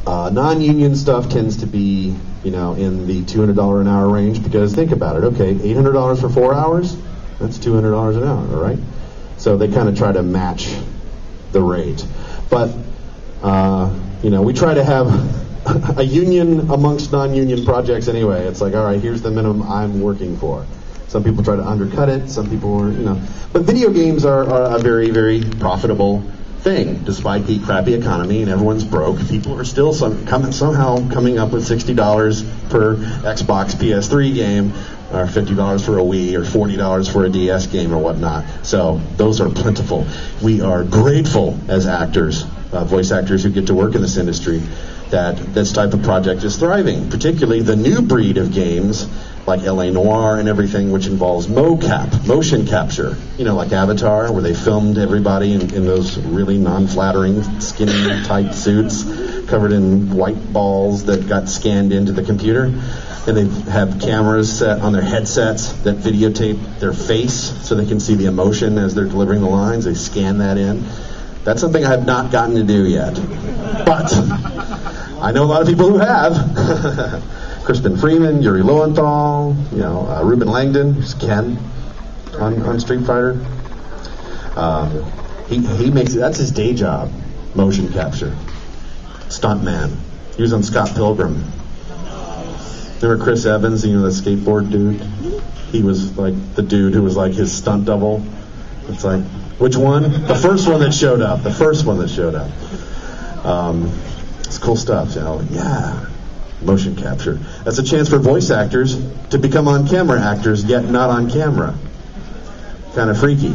Non-union stuff tends to be, in the $200 an hour range, because think about it. Okay, $800 for 4 hours, that's $200 an hour, all right? So they kind of try to match the rate. But, we try to have a union amongst non-union projects anyway. It's like, all right, here's the minimum I'm working for. Some people try to undercut it. Some people are, But video games are a very, very profitable thing. Despite the crappy economy and everyone's broke, people are still somehow coming up with $60 per Xbox PS3 game, or $50 for a Wii, or $40 for a DS game or whatnot. So those are plentiful. We are grateful as actors, voice actors who get to work in this industry, that this type of project is thriving, particularly the new breed of games like L.A. Noire and everything, which involves motion capture, like Avatar, where they filmed everybody in those really non-flattering, skinny, tight suits covered in white balls that got scanned into the computer. And they have cameras set on their headsets that videotape their face so they can see the emotion as they're delivering the lines. They scan that in. That's something I have not gotten to do yet. But I know a lot of people who have. Crispin Freeman, Yuri Lowenthal, Ruben Langdon, who's Ken on Street Fighter. He makes that's his day job, motion capture. Stuntman. He was on Scott Pilgrim. Remember Chris Evans, the skateboard dude? He was like the dude who was like his stunt double. It's like, which one? The first one that showed up. It's cool stuff, Yeah. Motion capture. That's a chance for voice actors to become on-camera actors, yet not on camera. Kind of freaky.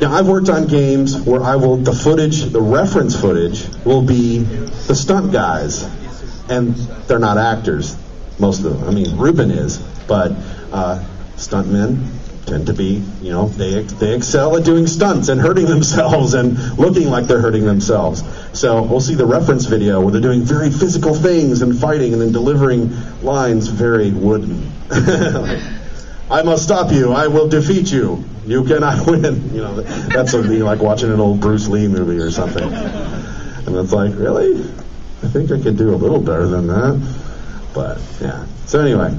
Now, I've worked on games where the reference footage will be the stunt guys, and they're not actors, most of them. I mean, Ruben is, but stuntmen tend to be, they excel at doing stunts and hurting themselves and looking like they're hurting themselves. So we'll see the reference video where they're doing very physical things and fighting and then delivering lines very wooden. I must stop you. I will defeat you. You cannot win. That's sort of like watching an old Bruce Lee movie or something. And it's like, really? I think I could do a little better than that. But, yeah. So anyway,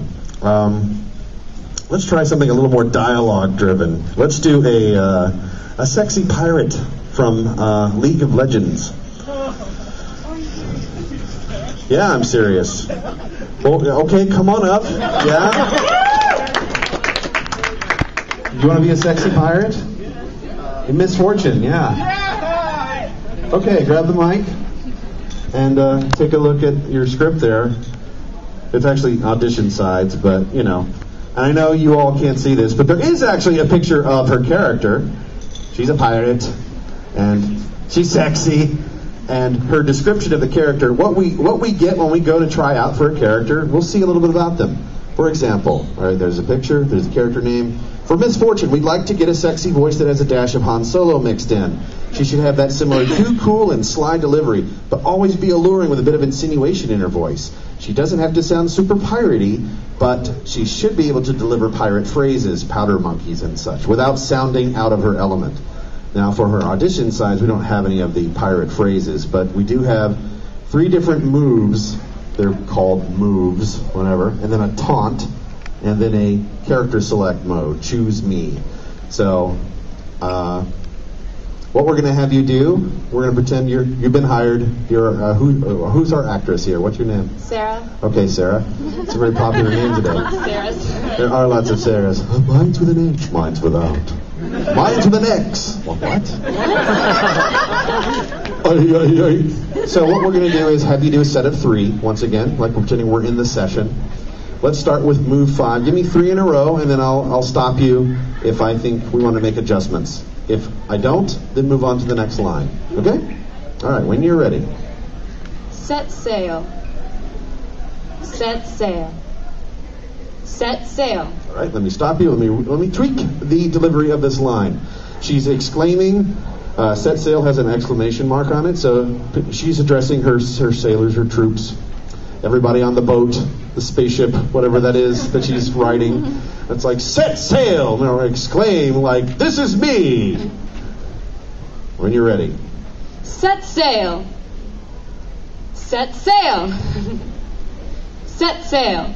let's try something a little more dialogue-driven. Let's do a sexy pirate from League of Legends. Yeah, I'm serious. Well, okay, come on up. Yeah? You want to be a sexy pirate? In Misfortune, yeah. Okay, grab the mic and take a look at your script there. It's actually audition sides, but, And I know you all can't see this, but there is actually a picture of her character. She's a pirate, and she's sexy, and her description of the character, what we get when we go to try out for a character, we'll see a little bit about them. For example, all right, there's a picture, there's a character name. For Misfortune, we'd like to get a sexy voice that has a dash of Han Solo mixed in. She should have that similar too cool and sly delivery, but always be alluring with a bit of insinuation in her voice. She doesn't have to sound super piratey, but she should be able to deliver pirate phrases, powder monkeys and such, without sounding out of her element. Now, for her audition sides, we don't have any of the pirate phrases, but we do have 3 different moves. They're called moves, whatever, and then a taunt, and then a character select mode, choose me. So, what we're going to have you do, we're going to pretend you've been hired. You're who's our actress here? What's your name? Sarah. Okay, Sarah. It's a very popular name today. Sarah's. There are lots of Sarahs. Mine's with an H. Mine's without. Mine's with an X. Well, what? So what we're going to do is have you do a set of 3 once again, like we're pretending we're in the session. Let's start with move 5. Give me 3 in a row, and then I'll stop you if I think we want to make adjustments. If I don't, then move on to the next line. Okay? All right, when you're ready. Set sail. Set sail. Set sail. All right, let me stop you. Let me tweak the delivery of this line. She's exclaiming. Set sail has an exclamation mark on it, so she's addressing her sailors, her troops, everybody on the boat, the spaceship, whatever that is that she's riding. It's like, set sail, or exclaim like, this is me. When you're ready. Set sail. Set sail. Set sail.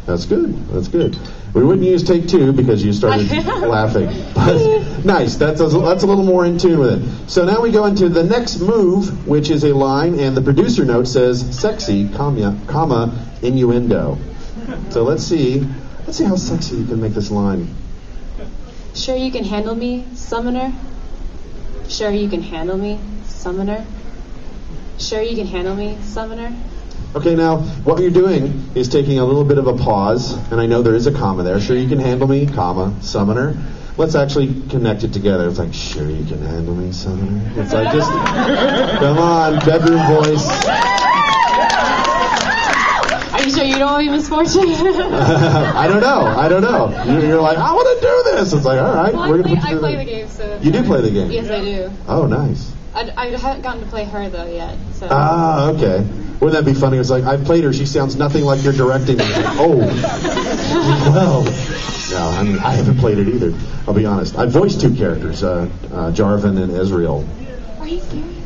That's good. That's good. We wouldn't use take two because you started laughing. But nice. That's a little more in tune with it. So now we go into the next move, which is a line, and the producer note says sexy, comma, innuendo. So let's see how sexy you can make this line. Sure you can handle me, summoner? Sure you can handle me, summoner? Sure you can handle me, summoner? Okay, now, what you're doing is taking a little bit of a pause, and I know there is a comma there. Sure you can handle me, comma, summoner. Let's actually connect it together. It's like, sure you can handle me, summoner. It's like, just, come on, bedroom voice. Are you sure you don't want to be misfortune? I don't know. You're like, I want to do this. It's like, all right. Well, I play the game, so... You do play the game? Yes, I do. Oh, nice. I haven't gotten to play her, though, yet. So. Ah, okay. Wouldn't that be funny? It's like, I've played her. She sounds nothing like you're directing me. Oh. Well. No, I mean, I haven't played it either. I'll be honest. I voiced two characters, Jarvan and Ezreal. Are you serious?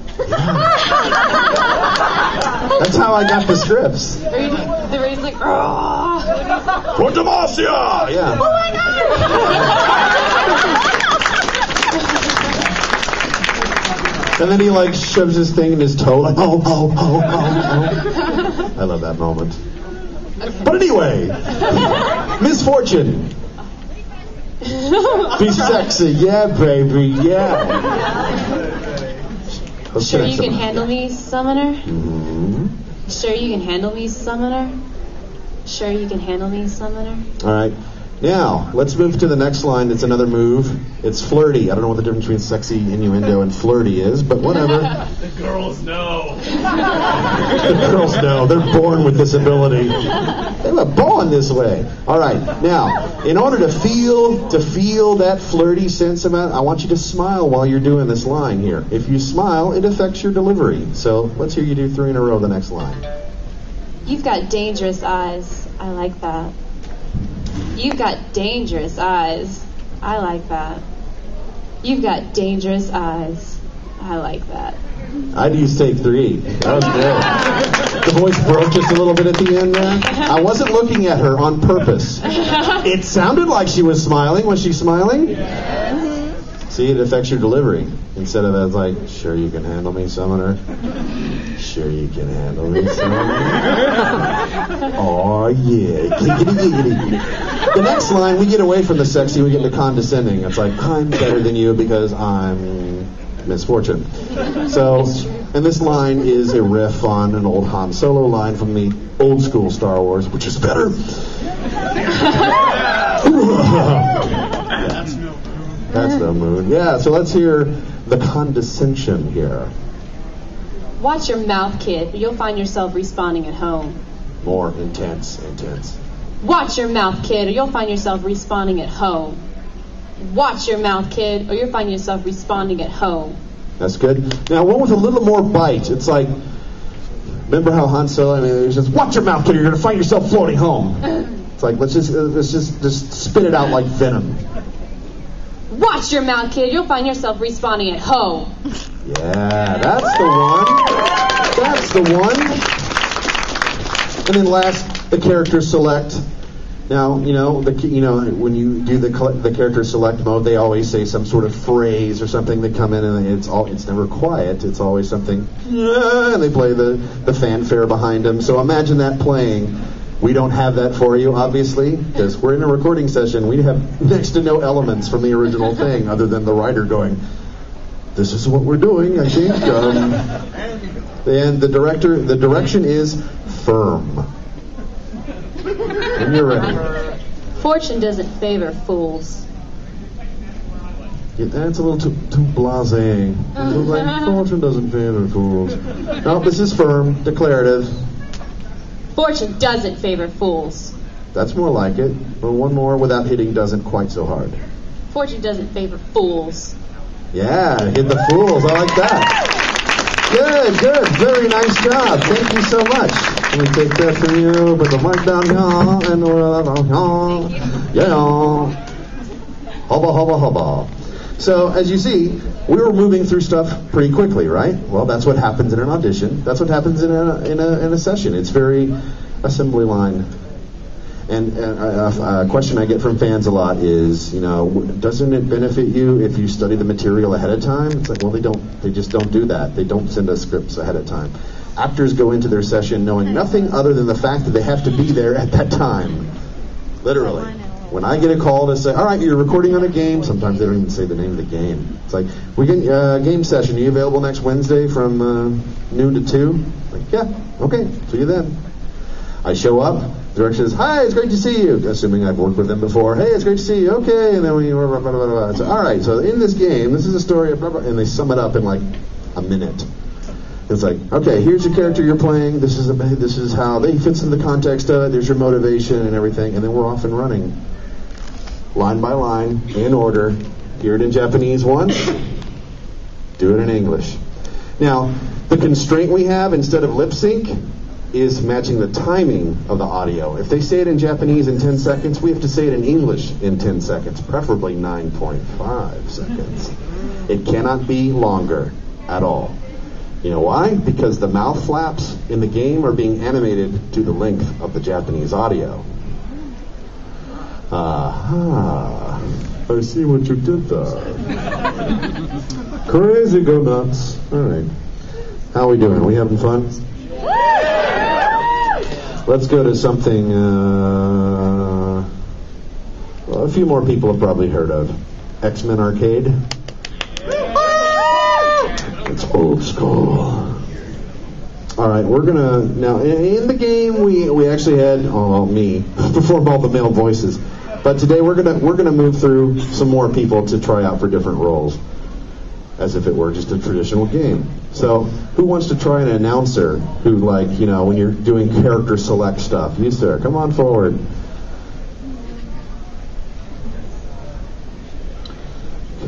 That's how I got the scripts. The raid's like, oh. For Demacia! Yeah. Oh my God! And then he like shoves his thing in his toe, like, oh. I love that moment. Okay. But anyway, Misfortune. Be sexy, yeah, baby, yeah. Sure you can handle me, summoner? Mm-hmm. Sure you can handle me, summoner? Sure you can handle me, summoner? All right. Now, let's move to the next line. It's another move. It's flirty. I don't know what the difference between sexy, innuendo, and flirty is, but whatever. The girls know. The girls know. They're born with this ability. They were born this way. All right. Now, in order to feel that flirty sentiment, I want you to smile while you're doing this line here. If you smile, it affects your delivery. So let's hear you do 3 in a row the next line. You've got dangerous eyes. I like that. You've got dangerous eyes. I like that. You've got dangerous eyes. I like that. I'd use take 3. That was good. The voice broke just a little bit at the end there. I wasn't looking at her on purpose. It sounded like she was smiling. Was she smiling? Yes. See, it affects your delivery. Instead of as like, sure you can handle me, summoner. Sure you can handle me, summoner. Oh yeah, giggity. The next line, we get away from the sexy, we get into condescending. It's like, I'm better than you because I'm Misfortune. So, and this line is a riff on an old Han Solo line from the old school Star Wars, which is better. That's no mood. Yeah, so let's hear the condescension here. Watch your mouth, kid, or you'll find yourself respawning at home. More intense. Watch your mouth, kid, or you'll find yourself respawning at home. Watch your mouth, kid, or you'll find yourself respawning at home. That's good. Now, one with a little more bite. It's like, remember how Han Solo, it was just, watch your mouth, kid, or you're going to find yourself floating home. It's like, let's just spit it out like venom. Watch your mouth, kid. You'll find yourself respawning at home. Yeah, that's the one. And then last, the character select. Now, when you do the character select mode, they always say some sort of phrase or something. They come in and it's never quiet. It's always something, and they play the fanfare behind them. So imagine that playing. We don't have that for you, obviously, because we're in a recording session. We have next to no elements from the original thing other than the writer going, this is what we're doing, I think. And the direction is firm. When you're ready. Fortune doesn't favor fools. Yeah, that's a little too blasé. Like, fortune doesn't favor fools. No, this is firm, declarative. Fortune doesn't favor fools. That's more like it. But one more without hitting doesn't quite so hard. Fortune doesn't favor fools. Yeah, hit the fools. I like that. Good. Very nice job. Thank you so much. Let me take that from you. Put the mic down here. And yeah. Hubba. So as you see, we were moving through stuff pretty quickly, right? Well, that's what happens in an audition. That's what happens in a session. It's very assembly line. And a question I get from fans a lot is, doesn't it benefit you if you study the material ahead of time? It's like, well, they just don't do that. They don't send us scripts ahead of time. Actors go into their session knowing nothing other than the fact that they have to be there at that time. Literally. When I get a call to say, all right, you're recording on a game, sometimes they don't even say the name of the game. It's like, we get a game session. Are you available next Wednesday from noon to 2? Like, yeah, okay, see you then. I show up. The director says, hi, it's great to see you. Assuming I've worked with them before. Hey, it's great to see you. Okay, and then we blah, blah, blah, blah, blah. So, all right, so in this game, this is a story of blah, blah, and they sum it up in like a minute. It's like, okay, here's your character you're playing. This is how they fits in the context of it. There's your motivation and everything, and then we're off and running. Line by line, in order. Hear it in Japanese once, do it in English. Now, the constraint we have instead of lip sync is matching the timing of the audio. If they say it in Japanese in 10 seconds, we have to say it in English in 10 seconds, preferably 9.5 seconds. It cannot be longer at all. You know why? Because the mouth flaps in the game are being animated to the length of the Japanese audio. Aha. I see what you did there. Crazy go nuts. All right. How are we doing? Are we having fun? Let's go to something a few more people have probably heard of. X-Men Arcade. It's old school. All right, we're gonna now in the game we actually had me perform all the male voices, but today we're gonna move through some more people to try out for different roles, as if it were just a traditional game. So who wants to try an announcer who, like, when you're doing character select stuff? You, sir, come on forward.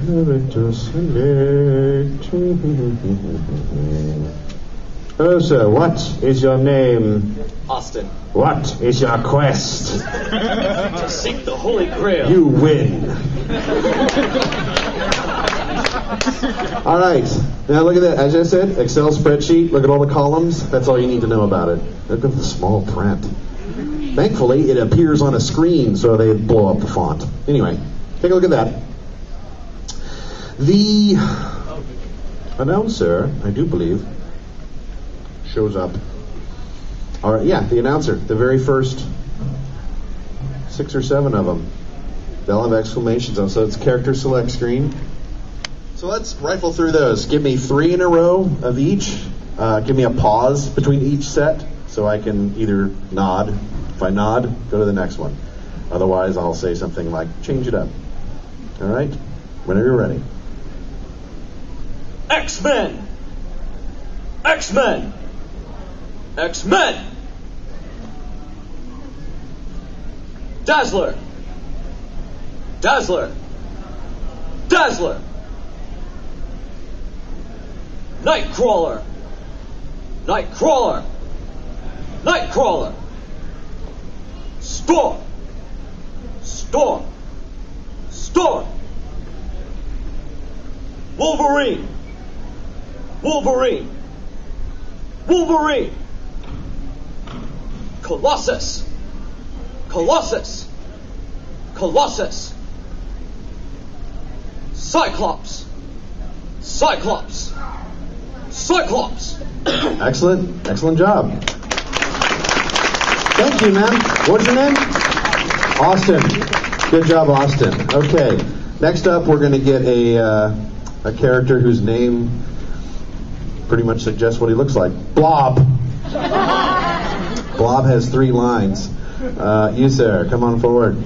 Character select. Oh, sir, what is your name? Austin. What is your quest? To seek the Holy Grail. You win. All right. Now look at that. As I said, Excel spreadsheet. Look at all the columns. That's all you need to know about it. Look at the small print. Thankfully, it appears on a screen, so they blow up the font. Anyway, take a look at that. The announcer, I do believe, shows up. All right, yeah, the announcer. The very first 6 or 7 of them. They'll have exclamations on. So it's character select screen. So let's rifle through those. Give me 3 in a row of each. Give me a pause between each set so I can either nod. If I nod, go to the next one. Otherwise, I'll say something like, change it up. All right? Whenever you're ready. X-Men! X-Men! X-Men! Dazzler! Dazzler! Dazzler! Nightcrawler! Nightcrawler! Nightcrawler! Storm! Storm! Storm! Wolverine! Wolverine! Wolverine! Colossus! Colossus! Colossus! Cyclops! Cyclops! Cyclops! Excellent job. Thank you, man. What's your name? Austin. Good job, Austin. Okay. Next up, we're going to get a character whose name pretty much suggests what he looks like. Blob. Blob has 3 lines. You, sir, come on forward.